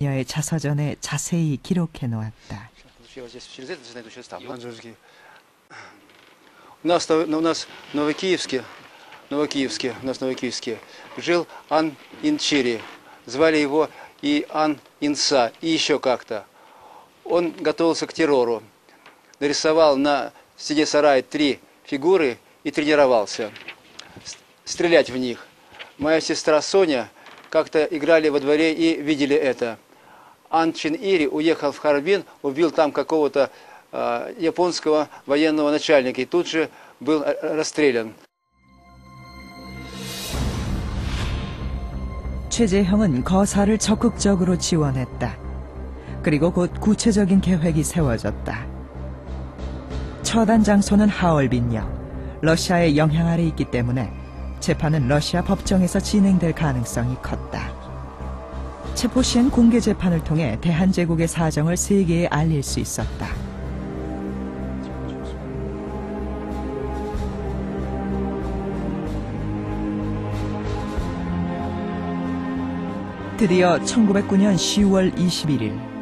의 자서전에 자세히 기록해 놓았다. У нас в Новокиевске жил Ан Инчири. Звали его и Ан Инса, и еще как-то. Он готовился к террору. Нарисовал на стене сарая 3 фигуры и тренировался стрелять в них. Моя сестра Соня как-то играли во дворе и видели это. Ан Чин Ири уехал в Харбин, убил там какого-то японского военного начальника и тут же был расстрелян. 최재형은 거사를 적극적으로 지원했다. 그리고 곧 구체적인 계획이 세워졌다. 처단 장소는 하얼빈역, 러시아의 영향 아래 있기 때문에 재판은 러시아 법정에서 진행될 가능성이 컸다. 체포 시엔 공개 재판을 통해 대한제국의 사정을 세계에 알릴 수 있었다. 드디어 1909년 10월 21일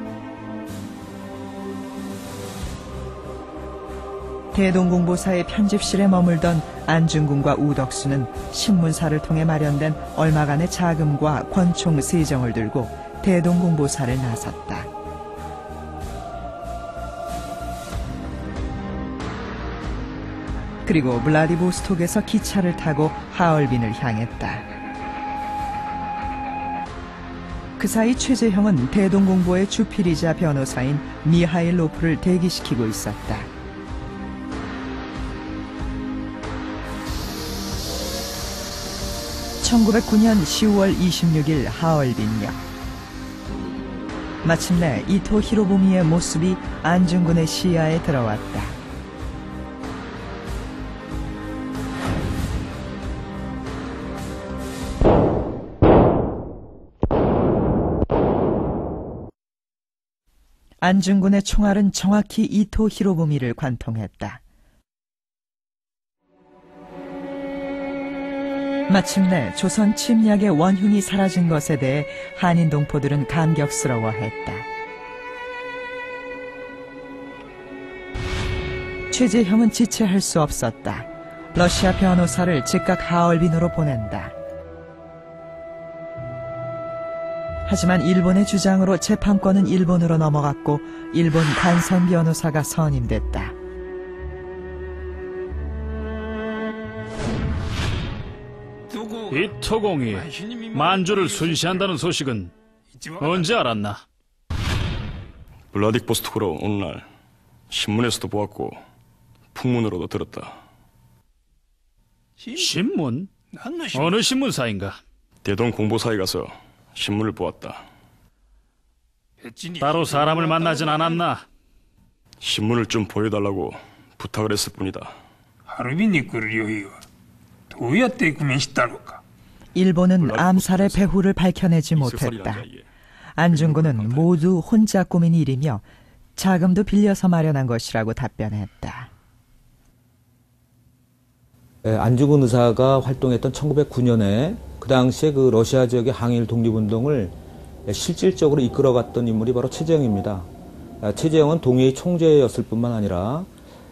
대동공보사의 편집실에 머물던 안중근과 우덕수는 신문사를 통해 마련된 얼마간의 자금과 권총 3정을 들고 대동공보사를 나섰다. 그리고 블라디보스톡에서 기차를 타고 하얼빈을 향했다. 그 사이 최재형은 대동공보의 주필이자 변호사인 미하일 로프를 대기시키고 있었다. (1909년 10월 26일) 하얼빈역. 마침내 이토 히로부미의 모습이 안중근의 시야에 들어왔다. 안중근의 총알은 정확히 이토 히로부미를 관통했다. 마침내 조선 침략의 원흉이 사라진 것에 대해 한인 동포들은 감격스러워했다. 최재형은 지체할 수 없었다. 러시아 변호사를 즉각 하얼빈으로 보낸다. 하지만 일본의 주장으로 재판권은 일본으로 넘어갔고 일본 간선 변호사가 선임됐다. 이 토공이 만주를 순시한다는 소식은 언제 알았나? 블라디보스토크로 오는 날 신문에서도 보았고 풍문으로도 들었다. 신문? 어느 신문사인가? 대동공보사에 가서 신문을 보았다. 따로 사람을 만나진 않았나? 신문을 좀 보여달라고 부탁을 했을 뿐이다. 하얼빈에来る 요이와 どうやって工面したのか? 일본은 암살의 배후를 밝혀내지 못했다. 안중근은 모두 혼자 꾸민 일이며 자금도 빌려서 마련한 것이라고 답변했다. 안중근 의사가 활동했던 1909년에 그 당시에 그 러시아 지역의 항일 독립운동을 실질적으로 이끌어갔던 인물이 바로 최재형입니다. 최재형은 동해의 총재였을 뿐만 아니라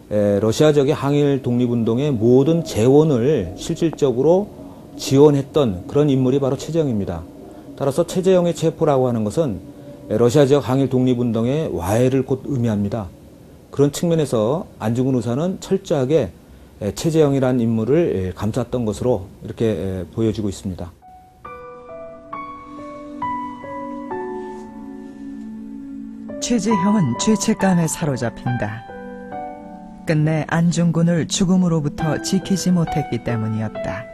러시아 지역의 항일 독립운동의 모든 재원을 실질적으로 지원했던 그런 인물이 바로 최재형입니다. 따라서 최재형의 체포라고 하는 것은 러시아 지역 항일 독립운동의 와해를 곧 의미합니다. 그런 측면에서 안중근 의사는 철저하게 최재형이라는 인물을 감쌌던 것으로 이렇게 보여지고 있습니다. 최재형은 죄책감에 사로잡힌다. 끝내 안중근을 죽음으로부터 지키지 못했기 때문이었다.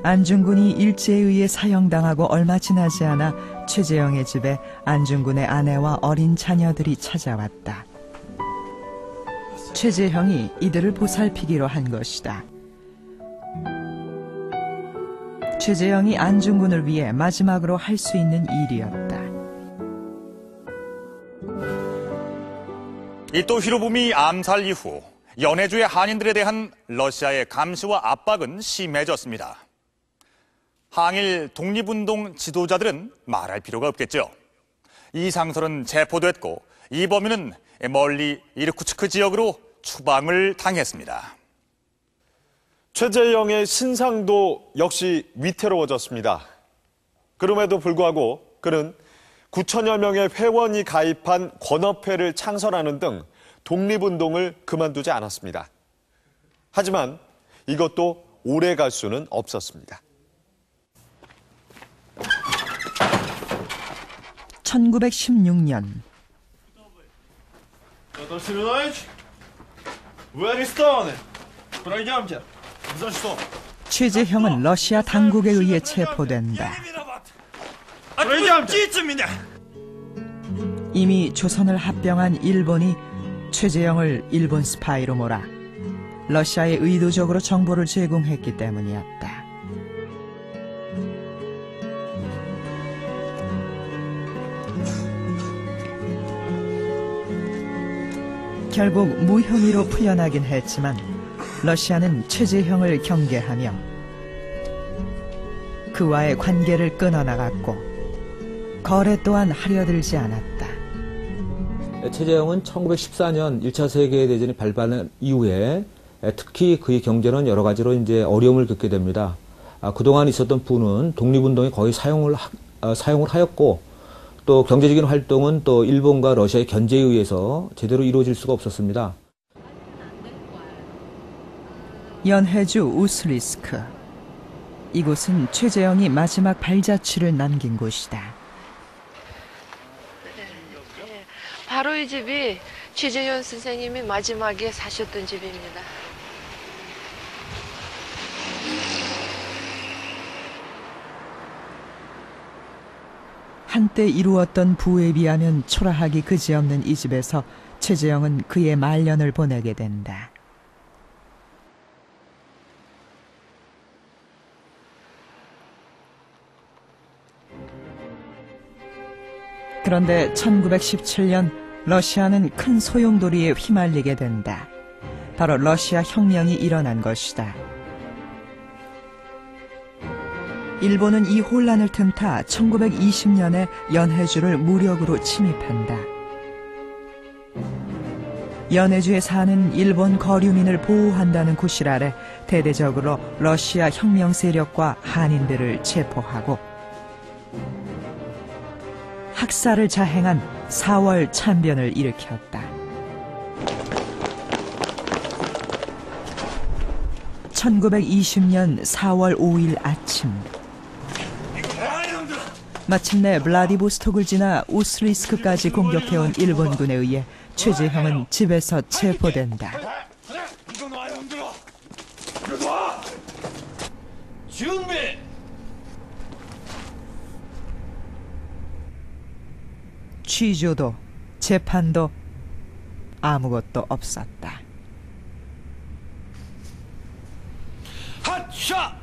안중근이 일제에 의해 사형당하고 얼마 지나지 않아 최재형의 집에 안중근의 아내와 어린 자녀들이 찾아왔다. 최재형이 이들을 보살피기로 한 것이다. 최재형이 안중근을 위해 마지막으로 할 수 있는 일이었다. 이토 히로부미 암살 이후 연해주의 한인들에 대한 러시아의 감시와 압박은 심해졌습니다. 항일 독립운동 지도자들은 말할 필요가 없겠죠. 이상설은 체포됐고 이 범인은 멀리 이르쿠츠크 지역으로 추방을 당했습니다. 최재형의 신상도 역시 위태로워졌습니다. 그럼에도 불구하고 그는 9천여 명의 회원이 가입한 권업회를 창설하는 등 독립운동을 그만두지 않았습니다. 하지만 이것도 오래 갈 수는 없었습니다. 1916년 최재형은 러시아 당국에 의해 체포된다. 이미 조선을 합병한 일본이 최재형을 일본 스파이로 몰아 러시아에 의도적으로 정보를 제공했기 때문이었다. 결국 무혐의로 풀려나긴 했지만 러시아는 최재형을 경계하며 그와의 관계를 끊어나갔고 거래 또한 하려들지 않았다. 최재형은 1914년 1차 세계대전이 발발 이후에 특히 그의 경제는 여러 가지로 이제 어려움을 겪게 됩니다. 그동안 있었던 부는 독립운동에 거의 사용을 하였고 또 경제적인 활동은 또 일본과 러시아의 견제에 의해서 제대로 이루어질 수가 없었습니다. 연해주 우슬리스크. 이곳은 최재형이 마지막 발자취를 남긴 곳이다. 바로 이 집이 최재형 선생님이 마지막에 사셨던 집입니다. 한때 이루었던 부에 비하면 초라하기 그지없는 이 집에서 최재형은 그의 말년을 보내게 된다. 그런데 1917년 러시아는 큰 소용돌이에 휘말리게 된다. 바로 러시아 혁명이 일어난 것이다. 일본은 이 혼란을 틈타 1920년에 연해주를 무력으로 침입한다. 연해주에 사는 일본 거류민을 보호한다는 구실 아래 대대적으로 러시아 혁명 세력과 한인들을 체포하고 학살을 자행한 4월 참변을 일으켰다. 1920년 4월 5일 아침 마침내 블라디보스톡을 지나 우슬리스크까지 공격해온 일본군에 의해 최재형은 집에서 체포된다. 취조도 재판도 아무것도 없었다. 핫샤!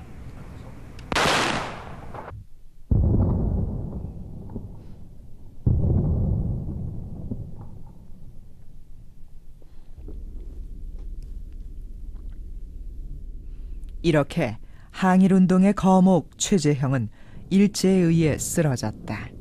이렇게 항일운동의 거목 최재형은 일제에 의해 쓰러졌다.